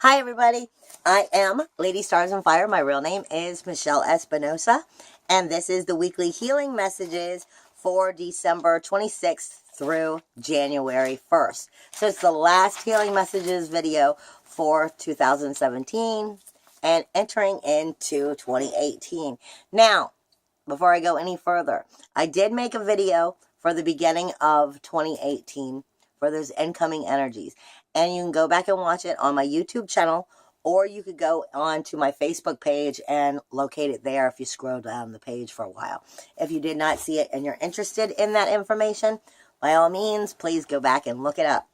Hi, everybody. I am Lady Stars on Fire. My real name is Michelle Espinosa, and this is the weekly healing messages for December 26th through January 1st. So it's the last healing messages video for 2017 and entering into 2018. Now, before I go any further, I did make a video for the beginning of 2018 for those incoming energies. And you can go back and watch it on my YouTube channel, or you could go on to my Facebook page and locate it there if you scroll down the page for a while. If you did not see it and you're interested in that information, by all means, please go back and look it up.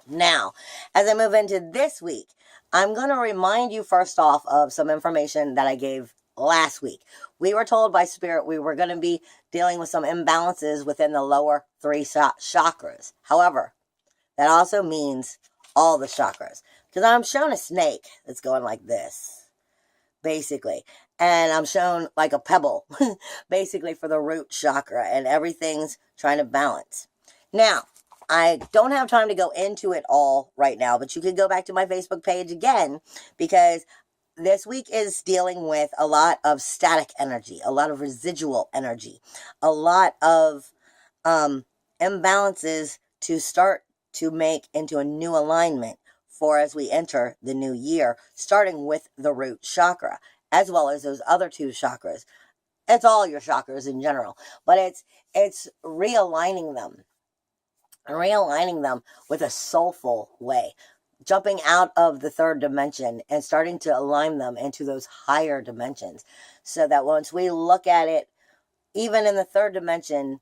Now, as I move into this week, I'm going to remind you first off of some information that I gave last week. We were told by Spirit we were going to be dealing with some imbalances within the lower three chakras. However, that also means all the chakras. Because I'm shown a snake that's going like this, basically. And I'm shown like a pebble, basically for the root chakra. And everything's trying to balance. Now, I don't have time to go into it all right now, but you can go back to my Facebook page again, because this week is dealing with a lot of static energy, a lot of residual energy, a lot of imbalances to start to make into a new alignment for as we enter the new year, starting with the root chakra, as well as those other two chakras. It's all your chakras in general, but it's realigning them with a soulful way, jumping out of the third dimension and starting to align them into those higher dimensions, so that once we look at it, even in the third dimension,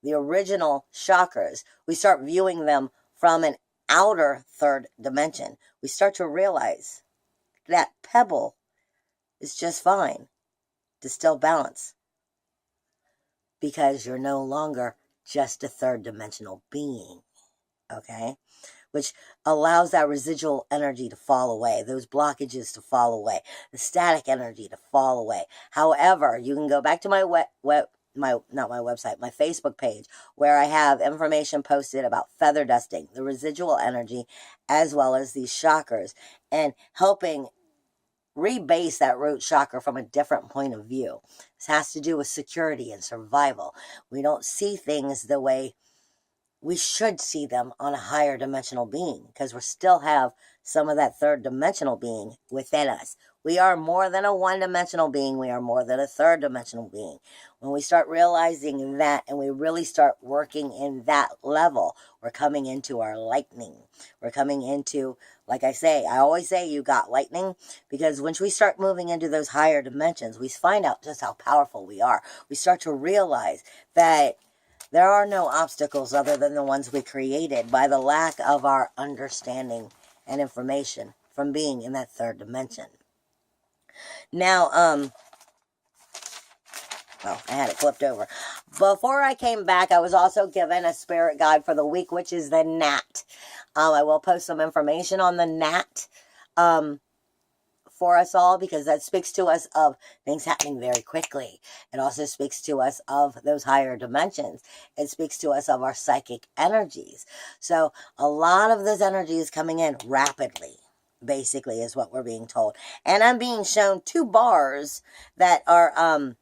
the original chakras, we start viewing them from an outer third dimension. We start to realize that pebble is just fine to still balance, because you're no longer just a third dimensional being, okay? Which allows that residual energy to fall away, those blockages to fall away, the static energy to fall away. However, you can go back to my my Facebook page, where I have information posted about feather dusting, the residual energy, as well as these chakras, and helping rebase that root chakra from a different point of view. This has to do with security and survival. We don't see things the way we should see them on a higher dimensional being, because we still have some of that third dimensional being within us. We are more than a one-dimensional being. We are more than a third dimensional being. When we start realizing that and we really start working in that level, we're coming into our lightning. We're coming into, like I always say, you got lightning, because once we start moving into those higher dimensions, we find out just how powerful we are. We start to realize that there are no obstacles other than the ones we created by the lack of our understanding and information from being in that third dimension. Now, well, I had it flipped over. Before I came back, I was also given a spirit guide for the week, which is the gnat. I will post some information on the gnat for us all, because that speaks to us of things happening very quickly. It also speaks to us of those higher dimensions. It speaks to us of our psychic energies. So a lot of this energy is coming in rapidly, basically, is what we're being told. And I'm being shown two bars that are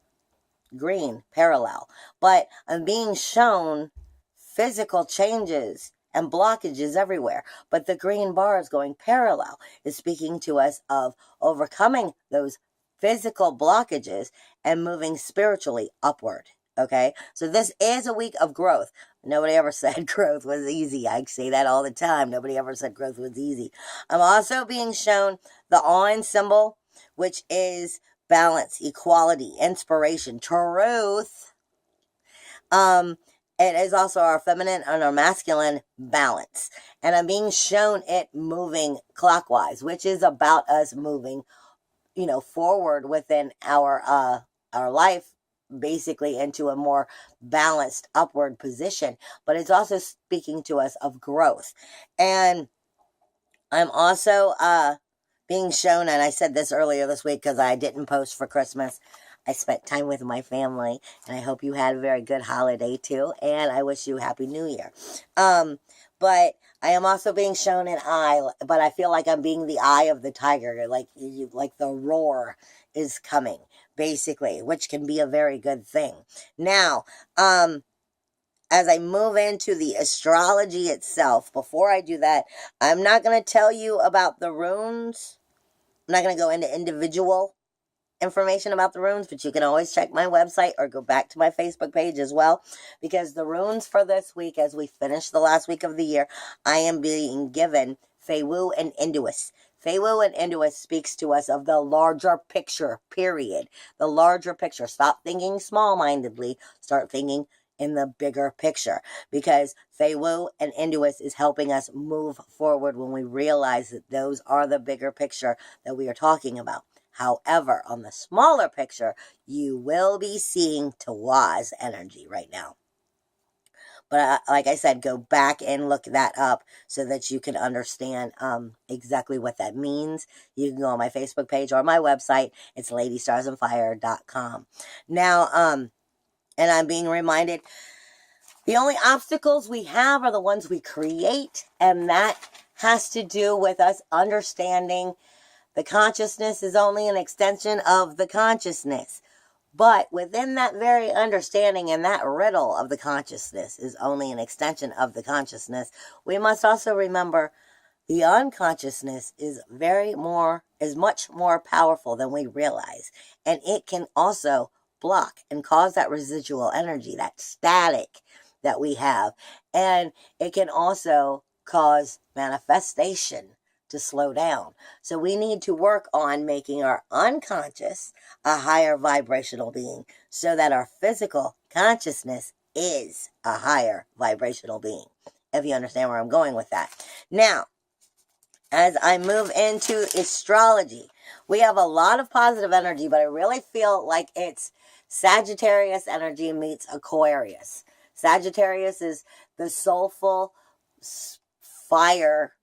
green, parallel. But I'm being shown physical changes and blockages everywhere. But the green bar is going parallel, is speaking to us of overcoming those physical blockages and moving spiritually upward. Okay? So this is a week of growth. Nobody ever said growth was easy. I say that all the time. Nobody ever said growth was easy. I'm also being shown the on symbol, which is balance, equality, inspiration, truth. It is also our feminine and our masculine balance. And I'm being shown it moving clockwise, which is about us moving, forward within our life, basically into a more balanced upward position. But it's also speaking to us of growth. And I'm also being shown, and I said this earlier this week because I didn't post for Christmas, I spent time with my family, and I hope you had a very good holiday too, and I wish you a Happy New Year. But I am also being shown an eye, but I feel like I'm being the eye of the tiger, like the roar is coming, basically, which can be a very good thing. Now, as I move into the astrology itself, before I do that, I'm not going to tell you about the runes. I'm not going to go into individual information about the runes, but you can always check my website or go back to my Facebook page as well, because the runes for this week, as we finish the last week of the year, I am being given Feiwu and Induus. Feiwu and Induus speaks to us of the larger picture, period. The larger picture. Stop thinking small-mindedly. Start thinking in the bigger picture, because Feiwu and Induus is helping us move forward when we realize that those are the bigger picture that we are talking about. However, on the smaller picture, you will be seeing Tawaz energy right now. But like I said, go back and look that up so that you can understand exactly what that means. You can go on my Facebook page or my website. It's ladystarsandfire.com. Now, and I'm being reminded, the only obstacles we have are the ones we create, and that has to do with us understanding the consciousness is only an extension of the consciousness. But within that very understanding and that riddle of the consciousness is only an extension of the consciousness, we must also remember the unconsciousness is much more powerful than we realize. And it can also block and cause that residual energy, that static that we have. And it can also cause manifestation to slow down. So we need to work on making our unconscious a higher vibrational being so that our physical consciousness is a higher vibrational being. If you understand where I'm going with that. Now, as I move into astrology, we have a lot of positive energy, but I really feel like it's Sagittarius energy meets Aquarius. Sagittarius is the soulful fire,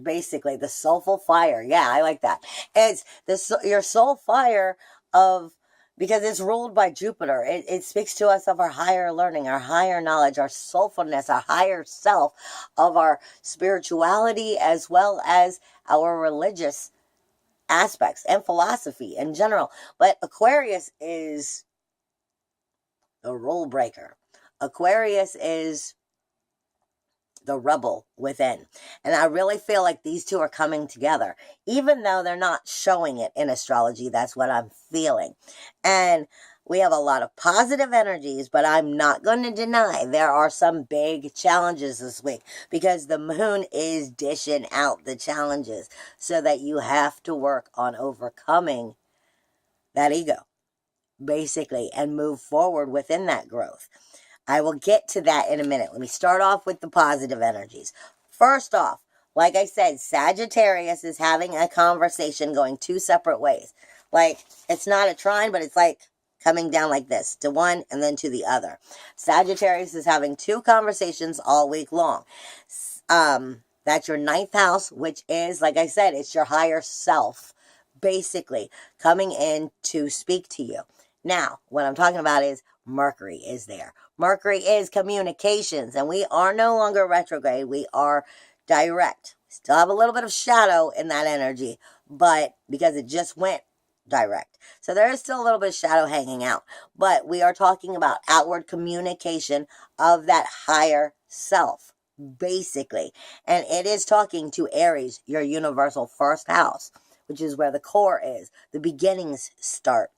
basically the soulful fire. Yeah, I like that. It's your soul fire of, because it's ruled by Jupiter. It speaks to us of our higher learning, our higher knowledge, our soulfulness, our higher self, of our spirituality, as well as our religious aspects and philosophy in general. But Aquarius is the rule breaker. Aquarius is the rebel within. And I really feel like these two are coming together. Even though they're not showing it in astrology, that's what I'm feeling. And we have a lot of positive energies, but I'm not going to deny there are some big challenges this week, because the moon is dishing out the challenges, so that you have to work on overcoming that ego, basically, and move forward within that growth. I will get to that in a minute. Let me start off with the positive energies. First off, like I said, Sagittarius is having a conversation going two separate ways. Like, it's not a trine, but it's like coming down like this, to one and then to the other. Sagittarius is having two conversations all week long. That's your ninth house, which is, like I said, it's your higher self, basically, coming in to speak to you. Now, what I'm talking about is Mercury is there. Mercury is communications, and we are no longer retrograde. We are direct. Still have a little bit of shadow in that energy, but because it just went direct. So there is still a little bit of shadow hanging out, but we are talking about outward communication of that higher self, basically. And it is talking to Aries, your universal first house, which is where the core is, the beginnings start.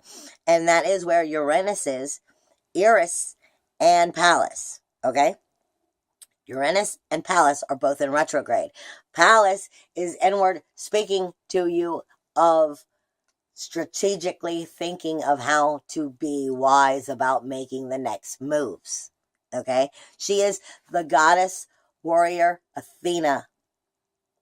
And that is where Uranus is, Eris and Pallas, okay? Uranus and Pallas are both in retrograde. Pallas is inward, speaking to you of strategically thinking of how to be wise about making the next moves, okay? She is the goddess warrior Athena.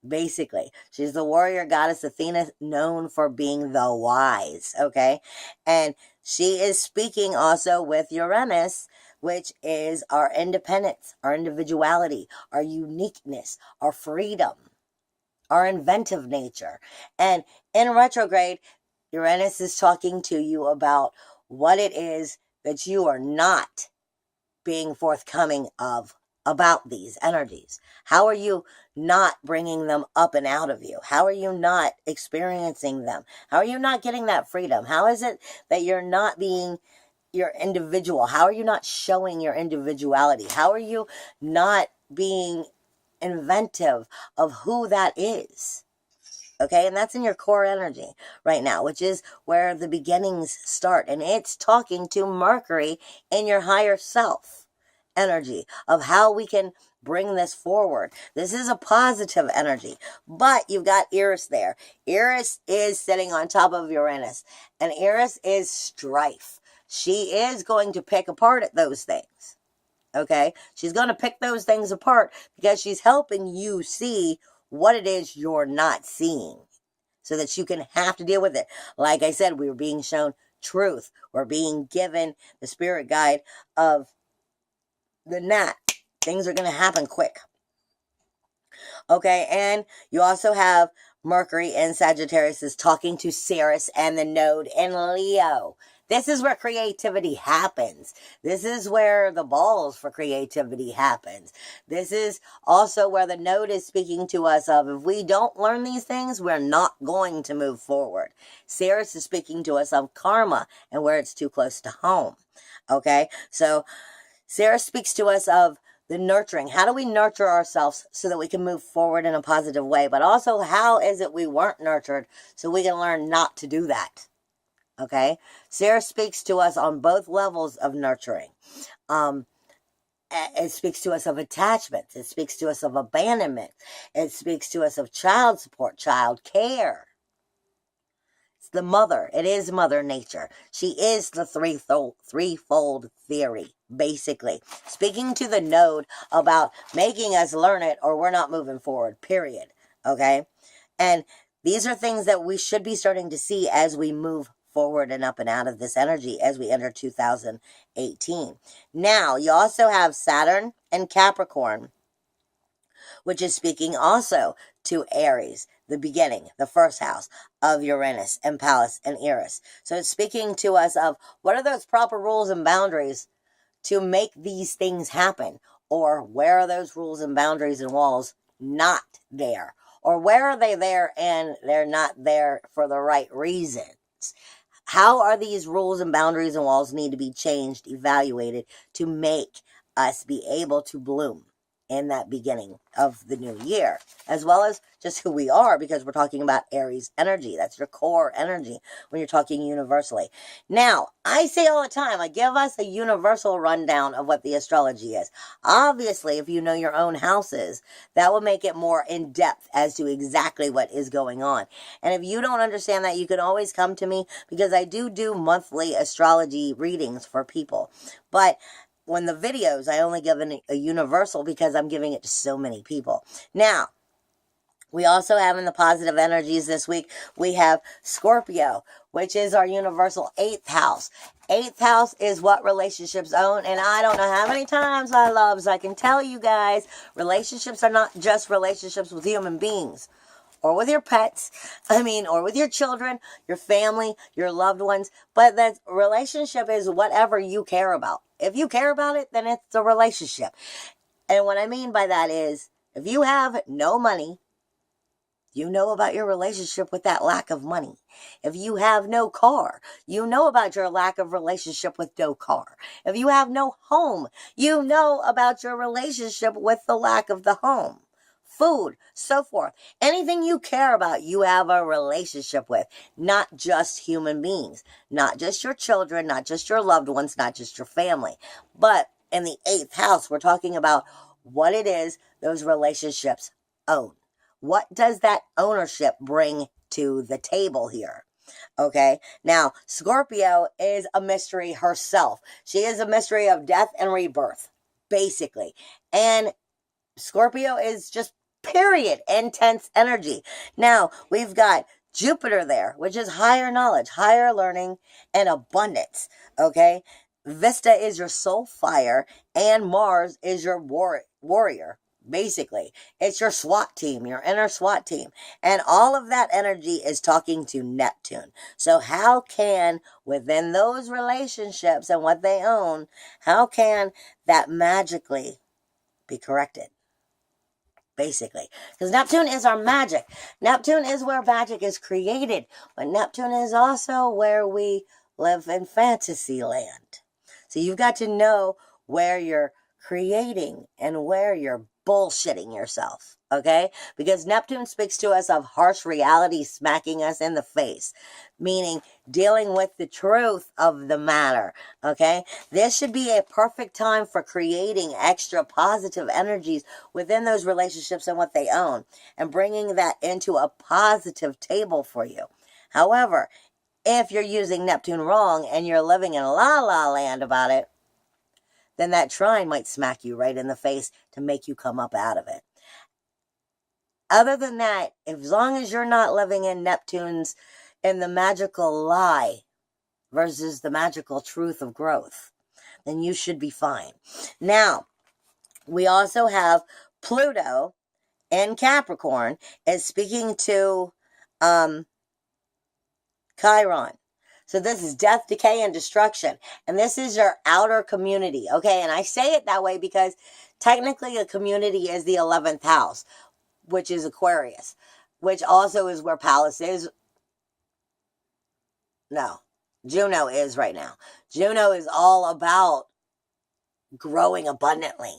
Basically, she's the warrior goddess Athena, known for being the wise, okay? And she is speaking also with Uranus, which is our independence, our individuality, our uniqueness, our freedom, our inventive nature. And in retrograde, Uranus is talking to you about what it is that you are not being forthcoming of about these energies? How are you not bringing them up and out of you? How are you not experiencing them? How are you not getting that freedom? How is it that you're not being your individual? How are you not showing your individuality? How are you not being inventive of who that is? Okay, and that's in your core energy right now, which is where the beginnings start. And it's talking to Mercury in your higher self energy of how we can bring this forward. This is a positive energy, but you've got Eris there. Eris is sitting on top of Uranus, and Eris is strife. She is going to pick apart at those things. Okay, she's going to pick those things apart because she's helping you see what it is you're not seeing so that you can have to deal with it. Like I said, we were being shown truth. We're being given the spirit guide of the gnat. Things are going to happen quick. Okay, and you also have Mercury in Sagittarius is talking to Ceres and the node in Leo. This is where creativity happens. This is where the balls for creativity happens. This is also where the node is speaking to us of, if we don't learn these things, we're not going to move forward. Ceres is speaking to us of karma and where it's too close to home. Okay, so Ceres speaks to us of the nurturing. How do we nurture ourselves so that we can move forward in a positive way? But also, how is it we weren't nurtured so we can learn not to do that? Okay? Ceres speaks to us on both levels of nurturing. It speaks to us of attachment. It speaks to us of abandonment. It speaks to us of child support, child care. It's the mother. It is Mother Nature. She is the threefold theory, basically. Speaking to the node about making us learn it or we're not moving forward, period. Okay? And these are things that we should be starting to see as we move forward and up and out of this energy as we enter 2018. Now, you also have Saturn and Capricorn, which is speaking also to Aries, the beginning, the first house of Uranus and Pallas and Eris. So it's speaking to us of what are those proper rules and boundaries to make these things happen? Or where are those rules and boundaries and walls not there? Or where are they there and they're not there for the right reasons? How are these rules and boundaries and walls need to be changed, evaluated to make us be able to bloom in that beginning of the new year, as well as just who we are, because we're talking about Aries energy. That's your core energy when you're talking universally. Now, I say all the time, I give us a universal rundown of what the astrology is. Obviously, if you know your own houses, that will make it more in depth as to exactly what is going on. And if you don't understand that, you can always come to me, because I do monthly astrology readings for people. But when the videos, I only give a universal because I'm giving it to so many people. Now, we also have in the positive energies this week, we have Scorpio, which is our universal 8th house. 8th house is what relationships own. And I don't know how many times I can tell you guys, relationships are not just relationships with human beings. Or with your pets, or with your children, your family, your loved ones. But that relationship is whatever you care about. If you care about it, then it's a relationship. And what I mean by that is, if you have no money, you know about your relationship with that lack of money. If you have no car, you know about your lack of relationship with no car. If you have no home, you know about your relationship with the lack of the home. Food, so forth. Anything you care about, you have a relationship with. Not just human beings. Not just your children, not just your loved ones, not just your family. But in the 8th house, we're talking about what it is those relationships own. What does that ownership bring to the table here? Okay, now Scorpio is a mystery herself. She is a mystery of death and rebirth, basically. And Scorpio is just period intense energy. Now, we've got Jupiter there, which is higher knowledge, higher learning, and abundance. Okay? Vesta is your soul fire, and Mars is your warrior. Basically, it's your SWAT team, your inner SWAT team. And all of that energy is talking to Neptune. So how can, within those relationships and what they own, how can that magically be corrected. Basically, because Neptune is our magic. Neptune is where magic is created, but Neptune is also where we live in fantasy land. So you've got to know where you're creating and where you're bullshitting yourself, okay? Because Neptune speaks to us of harsh reality smacking us in the face, meaning dealing with the truth of the matter, okay? This should be a perfect time for creating extra positive energies within those relationships and what they own, and bringing that into a positive table for you. However, if you're using Neptune wrong and you're living in la la land about it, then that trine might smack you right in the face to make you come up out of it. Other than that, as long as you're not living in Neptune's, in the magical lie versus the magical truth of growth, then you should be fine. Now, we also have Pluto in Capricorn is speaking to Chiron. So this is death, decay, and destruction. And this is your outer community, okay? And I say it that way because technically a community is the 11th house, which is Aquarius, which also is where Pallas is. No, Juno is right now. Juno is all about growing abundantly,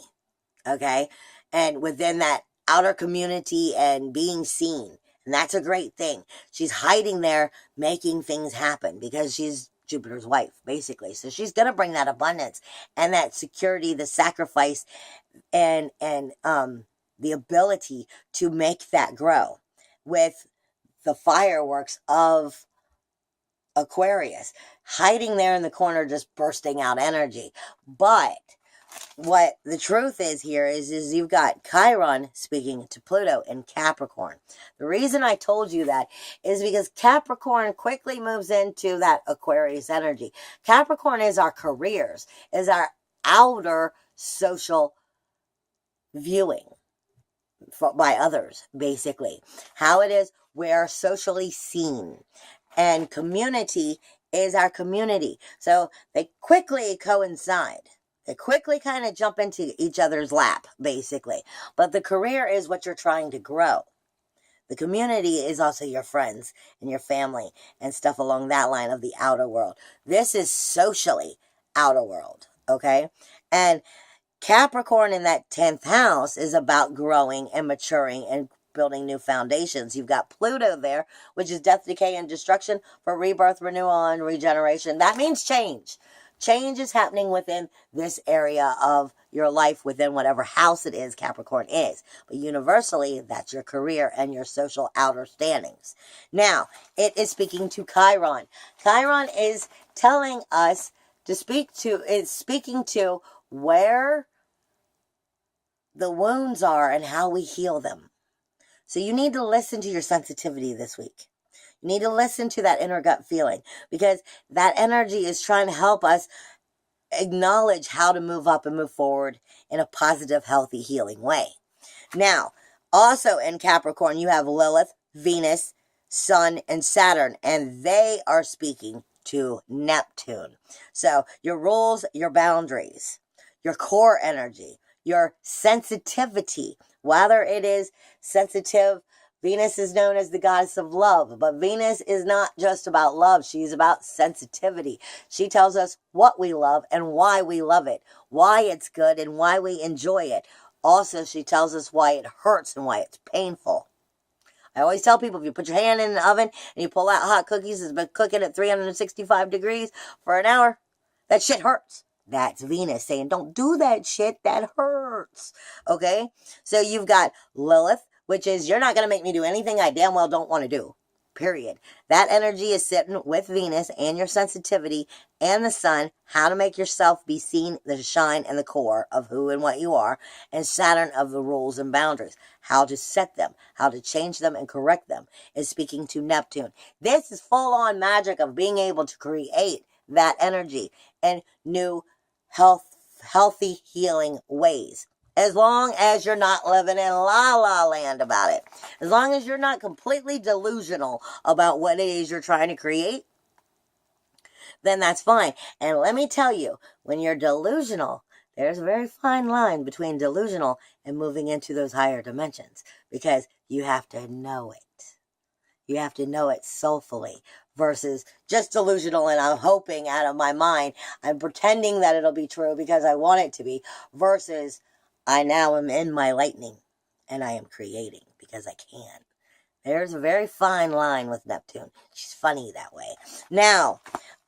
okay? And within that outer community and being seen. And that's a great thing. She's hiding there, making things happen because she's Jupiter's wife, basically. So she's going to bring that abundance and that security, the sacrifice, and the ability to make that grow with the fireworks of Aquarius, hiding there in the corner, just bursting out energy. But what the truth is here is you've got Chiron speaking to Pluto in Capricorn. The reason I told you that is because Capricorn quickly moves into that Aquarius energy. Capricorn is our careers, is our outer social viewing by others, basically. How it is we're socially seen. And community is our community. So they quickly coincide. They quickly kind of jump into each other's lap, basically. But the career is what you're trying to grow. The community is also your friends and your family and stuff along that line of the outer world. This is socially outer world, okay? And Capricorn in that 10th house is about growing and maturing and building new foundations. You've got Pluto there, which is death, decay, and destruction for rebirth, renewal, and regeneration. That means change. Change is happening within this area of your life, within whatever house it is Capricorn is. But universally, that's your career and your social outer standings. Now, it is speaking to Chiron. Chiron is telling us to speaking to where the wounds are and how we heal them. So you need to listen to your sensitivity this week. You need to listen to that inner gut feeling because that energy is trying to help us acknowledge how to move up and move forward in a positive, healthy, healing way. Now, also in Capricorn, you have Lilith, Venus, Sun, and Saturn, and they are speaking to Neptune. So your rules, your boundaries, your core energy, your sensitivity, whether it is sensitive. Venus is known as the goddess of love, but Venus is not just about love. She's about sensitivity. She tells us what we love and why we love it, why it's good and why we enjoy it. Also, she tells us why it hurts and why it's painful. I always tell people, if you put your hand in the oven and you pull out hot cookies that's been cooking at 365 degrees for an hour, that shit hurts. That's Venus saying, don't do that shit, that hurts. Okay? So you've got Lilith, which is, you're not going to make me do anything I damn well don't want to do. Period. That energy is sitting with Venus and your sensitivity and the sun, how to make yourself be seen, the shine and the core of who and what you are, and Saturn of the rules and boundaries, how to set them, how to change them and correct them, is speaking to Neptune. This is full-on magic of being able to create that energy and new healthy healing ways. As long as you're not living in la-la land about it. As long as you're not completely delusional about what it is you're trying to create, then that's fine. And let me tell you, when you're delusional, There's a very fine line between delusional and moving into those higher dimensions, because you have to know it. You have to know it soulfully versus just delusional and I'm hoping out of my mind. I'm pretending that it'll be true because I want it to be, versus I now am in my lightning and I am creating because I can. There's a very fine line with Neptune. She's funny that way. Now,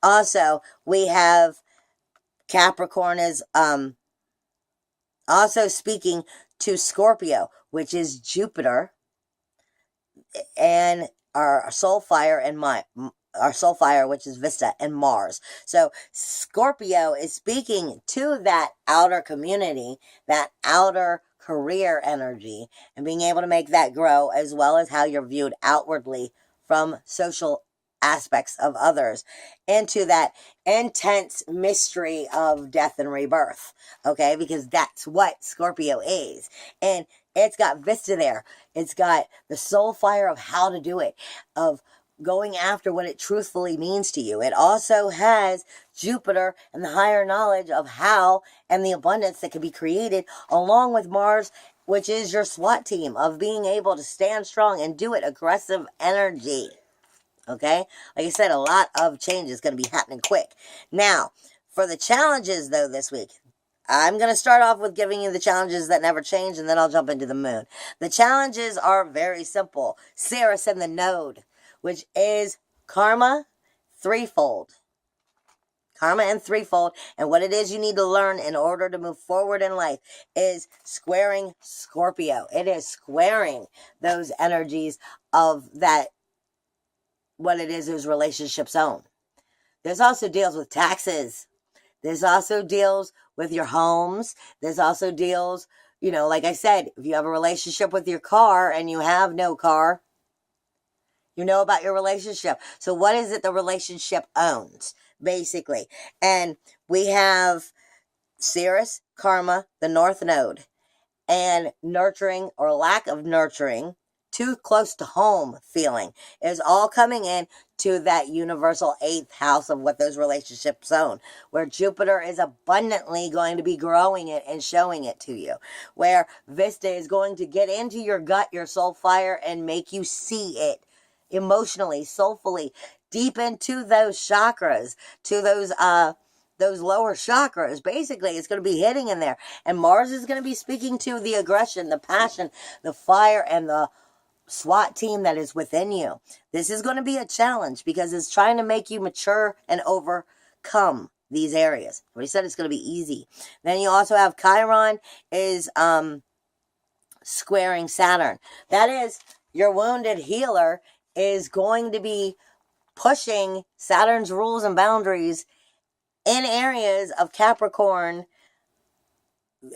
also, we have Capricorn is also speaking to Scorpio, which is Jupiter, and our soul fire and our soul fire, which is Vista, and Mars. So Scorpio is speaking to that outer community, that outer career energy, and being able to make that grow, as well as how you're viewed outwardly from social aspects of others, into that intense mystery of death and rebirth. Okay, because that's what Scorpio is. And it's got Vista there. It's got the soul fire of how to do it, of going after what it truthfully means to you. It also has Jupiter and the higher knowledge of how and the abundance that can be created, along with Mars, which is your SWAT team, of being able to stand strong and do it. Aggressive energy. Okay? Like I said, a lot of change is going to be happening quick. Now, for the challenges, though, this week, I'm going to start off with giving you the challenges that never change, and then I'll jump into the moon. The challenges are very simple. Ceres and the node, which is karma threefold. Karma and threefold. And what it is you need to learn in order to move forward in life is squaring Scorpio. It is squaring those energies of that, what it is relationship zone. There's also deals with taxes. There's also deals with your homes. There's also deals, like I said, if you have a relationship with your car and you have no car, you know about your relationship. So what is it the relationship owns, basically? And we have Ceres, karma, the north node, and nurturing or lack of nurturing, too close to home feeling, is all coming in to that universal 8th house of what those relationships own, where Jupiter is abundantly going to be growing it and showing it to you, where Vista is going to get into your gut, your soul fire, and make you see it emotionally, soulfully, deep into those chakras, to those lower chakras. Basically, it's going to be hitting in there. And Mars is going to be speaking to the aggression, the passion, the fire, and the SWAT team that is within you. This is going to be a challenge because it's trying to make you mature and overcome these areas. But he said it's going to be easy. Then you also have Chiron is squaring Saturn. That is, your wounded healer is going to be pushing Saturn's rules and boundaries in areas of Capricorn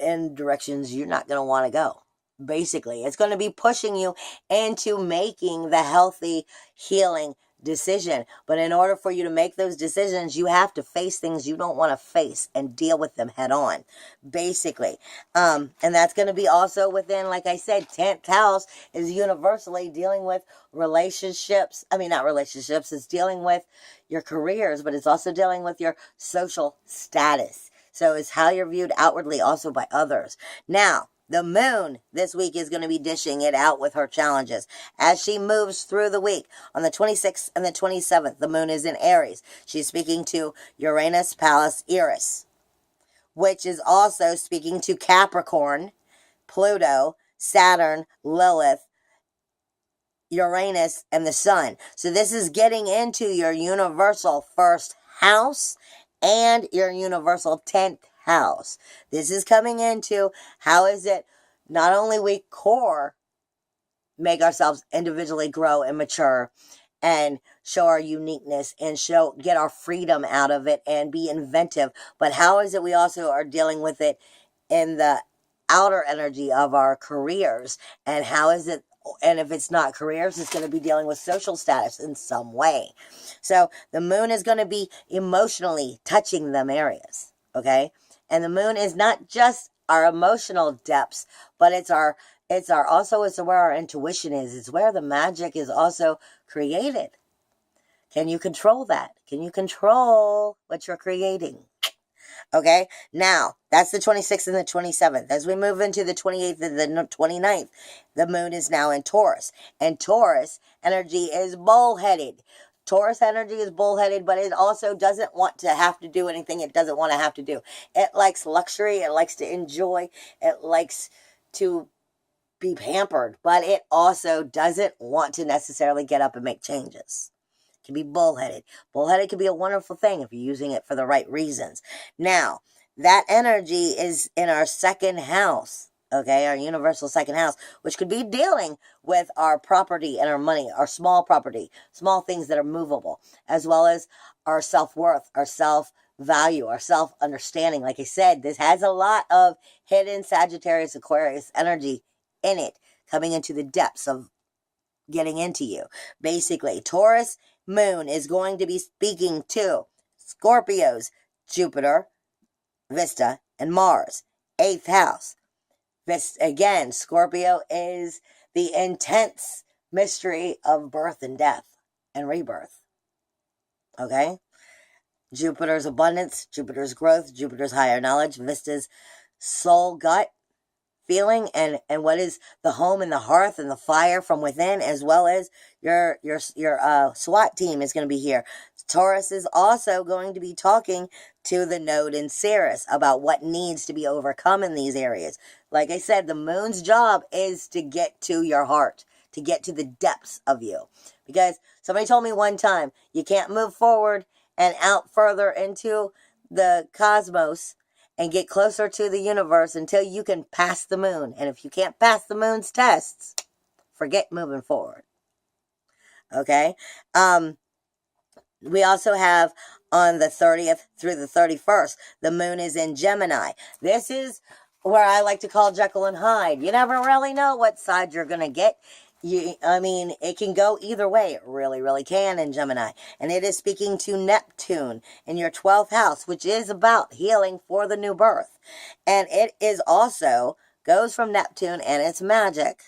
in directions you're not going to want to go. Basically, it's going to be pushing you into making the healthy, healing decision. But in order for you to make those decisions, you have to face things you don't want to face and deal with them head on, basically. And that's going to be also within, like I said, 10th house is universally dealing with relationships. I mean, not relationships, it's dealing with your careers, but it's also dealing with your social status. So it's how you're viewed outwardly also by others. Now, the moon this week is going to be dishing it out with her challenges as she moves through the week. On the 26th and the 27th, the moon is in Aries. She's speaking to Uranus, Pallas, Eris, which is also speaking to Capricorn, Pluto, Saturn, Lilith, Uranus, and the sun. So this is getting into your universal first house and your universal 10th house. This is coming into how is it not only we core make ourselves individually grow and mature and show our uniqueness and get our freedom out of it and be inventive, but how is it we also are dealing with it in the outer energy of our careers, and how is it, and if it's not careers, it's going to be dealing with social status in some way. So the moon is going to be emotionally touching them areas, okay? And the moon is not just our emotional depths, but it's where our intuition is. It's where the magic is also created. Can you control that? Can you control what you're creating? Okay, now that's the 26th and the 27th. As we move into the 28th and the 29th, the moon is now in Taurus. And Taurus energy is bullheaded. Taurus energy is bullheaded, but it also doesn't want to have to do anything it doesn't want to have to do. It likes luxury, it likes to enjoy, it likes to be pampered, but it also doesn't want to necessarily get up and make changes. Can be bullheaded. Bullheaded can be a wonderful thing if you're using it for the right reasons. Now, that energy is in our second house, okay, our universal second house, which could be dealing with our property and our money, our small property, small things that are movable, as well as our self-worth, our self-value, our self-understanding. Like I said, this has a lot of hidden Sagittarius, Aquarius energy in it, coming into the depths of getting into you. Basically, Taurus moon is going to be speaking to Scorpio's Jupiter, Vista, and Mars. 8th house. This, again, Scorpio is the intense mystery of birth and death and rebirth. Okay? Jupiter's abundance, Jupiter's growth, Jupiter's higher knowledge, Vista's soul gut feeling, and what is the home and the hearth and the fire from within, as well as your SWAT team is going to be here. Taurus is also going to be talking to the node in Ceres about what needs to be overcome in these areas. Like I said, the moon's job is to get to your heart, to get to the depths of you. Because somebody told me one time, you can't move forward and out further into the cosmos and get closer to the universe until you can pass the moon. And if you can't pass the moon's tests, forget moving forward. Okay? We also have on the 30th through the 31st, the moon is in Gemini. This is where I like to call Jekyll and Hyde. You never really know what side you're going to get. It can go either way. It really, really can in Gemini. And it is speaking to Neptune in your 12th house, which is about healing for the new birth. And it is also goes from Neptune and it's magic,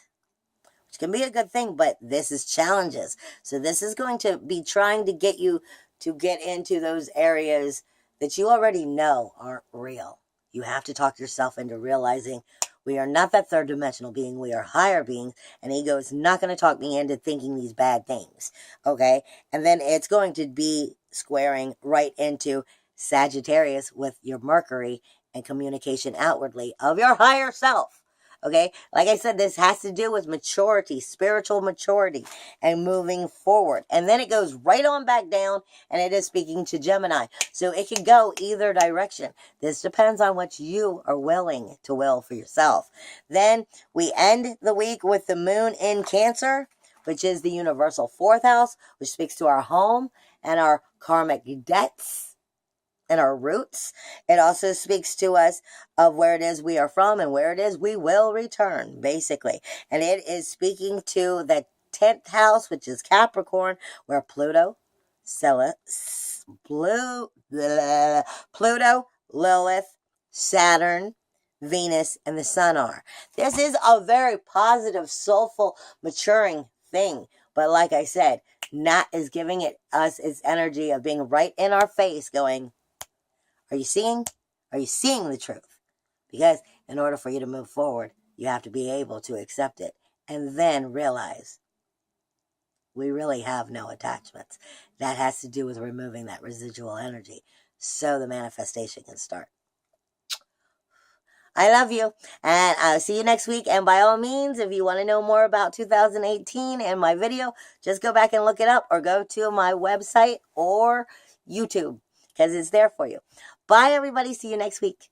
which can be a good thing, but this is challenges. So this is going to be trying to get you to get into those areas that you already know aren't real. You have to talk yourself into realizing we are not that third dimensional being. We are higher beings, and ego is not going to talk me into thinking these bad things. Okay? And then it's going to be squaring right into Sagittarius with your Mercury and communication outwardly of your higher self. Okay? Like I said, this has to do with maturity, spiritual maturity, and moving forward. And then it goes right on back down, and it is speaking to Gemini. So it can go either direction. This depends on what you are willing to will for yourself. Then we end the week with the moon in Cancer, which is the universal 4th house, which speaks to our home and our karmic debts and our roots. It also speaks to us of where it is we are from and where it is we will return, basically. And it is speaking to the 10th house, which is Capricorn, where Pluto, Lilith, Saturn, Venus, and the Sun are. This is a very positive, soulful, maturing thing. But like I said, Nat is giving us its energy of being right in our face going, are you seeing? Are you seeing the truth? Because in order for you to move forward, you have to be able to accept it and then realize we really have no attachments. That has to do with removing that residual energy so the manifestation can start. I love you, and I'll see you next week. And by all means, if you want to know more about 2018 and my video, just go back and look it up or go to my website or YouTube because it's there for you. Bye, everybody. See you next week.